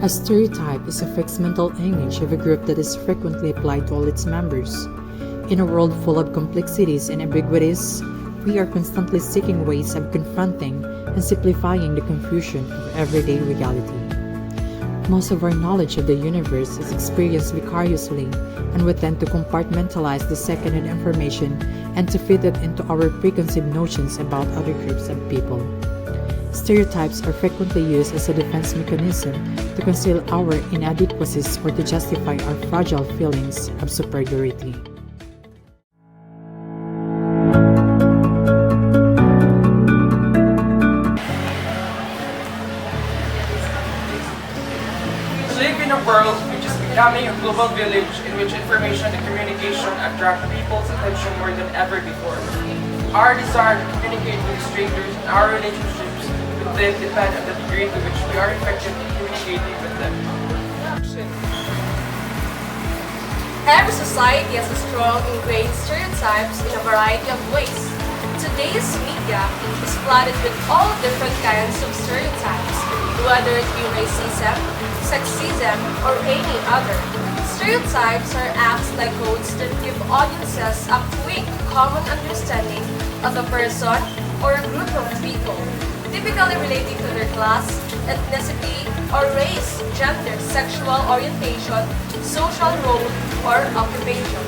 A stereotype is a fixed mental image of a group that is frequently applied to all its members. In a world full of complexities and ambiguities, we are constantly seeking ways of confronting and simplifying the confusion of everyday reality. Most of our knowledge of the universe is experienced vicariously, and we tend to compartmentalize the secondhand information and to fit it into our preconceived notions about other groups of people. Stereotypes are frequently used as a defense mechanism to conceal our inadequacies or to justify our fragile feelings of superiority. We live in a world which is becoming a global village in which information and communication attract people's attention more than ever before. Our desire to communicate with strangers and our relationships with them depend on the degree to which we are effective in communicating with them. Every society has a strong ingrained stereotypes in a variety of ways. Today's media is flooded with all different kinds of stereotypes, whether it be racism, sexism, or any other. Stereotypes are acts like codes that give audiences a quick, common understanding of a person or a group of people, typically relating to their class, ethnicity, or race, gender, sexual orientation, social role, or occupation.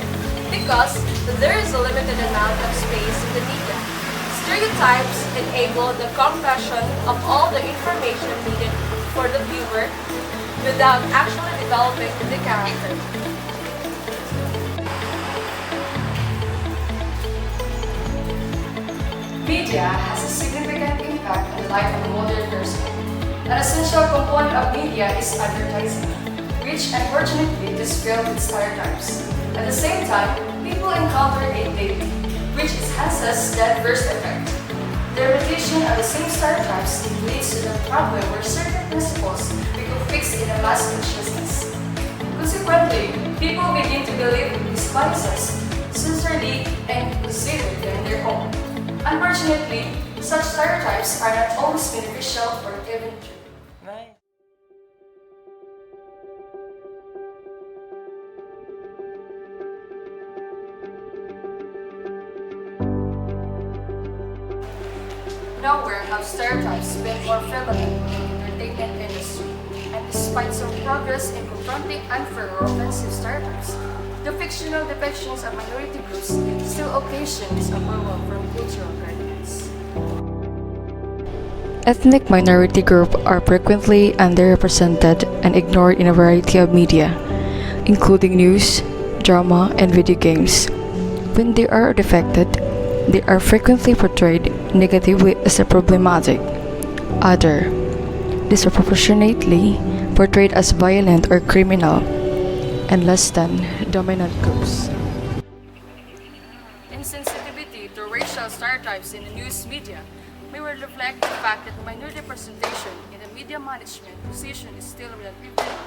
Because there is a limited amount of space in the media, stereotypes enable the compression of all the information needed for the viewer without actually developing the character. Media has a significant impact on the life of a modern person. An essential component of media is advertising, which unfortunately is filled with stereotypes. At the same time, people encounter it daily, which enhances the adverse effect. The repetition of the same stereotypes leads to the problem where certain principles become fixed in a mass consciousness. Consequently, people begin to believe these biases sincerely and consider them their own. Unfortunately, such stereotypes are not always beneficial or even true. Nowhere have stereotypes been more prevalent in the entertainment industry, and despite some progress in confronting unfair or offensive stereotypes, the fictional depictions of minority groups still occasions approval from cultural guidelines. Ethnic minority groups are frequently underrepresented and ignored in a variety of media, including news, drama, and video games. When they are depicted, they are frequently portrayed negatively as a problematic, other, disproportionately portrayed as violent or criminal, and less than dominant groups. Insensitivity to racial stereotypes in the news media may well reflect the fact that minority representation in the media management position is still relatively low,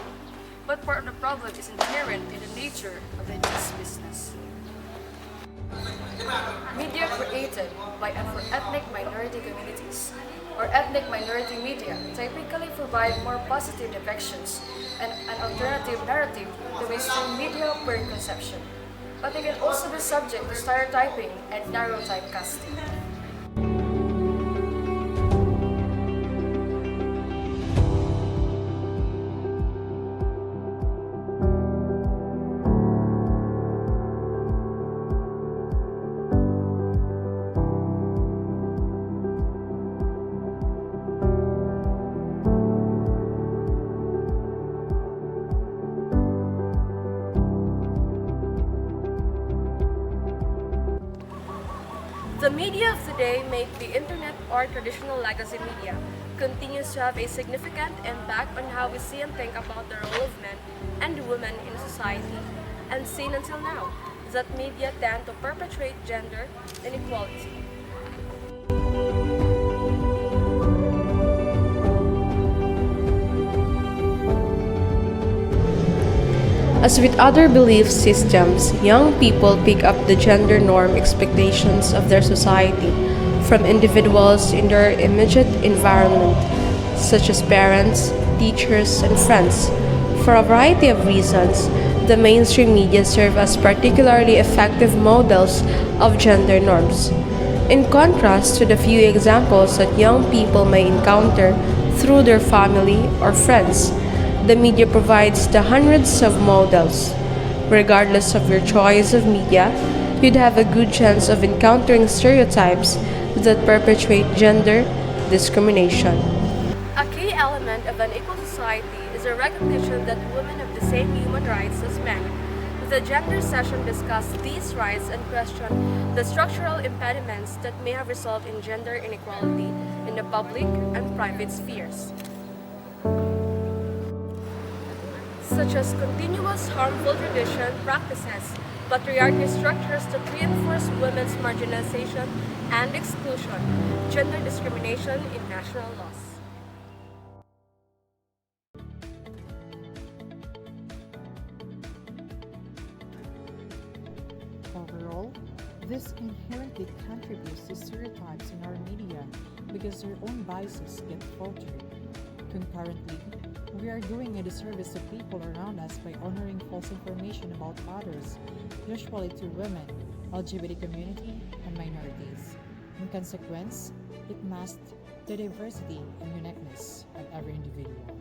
but part of the problem is inherent in the nature of the news business. Media created by and for ethnic minority communities or ethnic minority media typically provide more positive depictions and an alternative narrative to mainstream media preconception, but they can also be subject to stereotyping and narrow typecasting. The media of today, may it be internet or traditional legacy media, continues to have a significant impact on how we see and think about the role of men and women in society, and seen until now that media tend to perpetuate gender inequality. As with other belief systems, young people pick up the gender norm expectations of their society from individuals in their immediate environment, such as parents, teachers, and friends. For a variety of reasons, the mainstream media serve as particularly effective models of gender norms. In contrast to the few examples that young people may encounter through their family or friends, the media provides the hundreds of models. Regardless of your choice of media, you'd have a good chance of encountering stereotypes that perpetuate gender discrimination. A key element of an equal society is a recognition that women have the same human rights as men. The gender session discussed these rights and questioned the structural impediments that may have resulted in gender inequality in the public and private spheres, such as continuous harmful tradition practices, patriarchy structures that reinforce women's marginalization and exclusion, gender discrimination in national laws. Overall, this inherently contributes to stereotypes in our media because their own biases get filtered. Concurrently, we are doing a disservice to people around us by honoring false information about others, usually to women, LGBT community, and minorities. In consequence, it masks the diversity and uniqueness of every individual.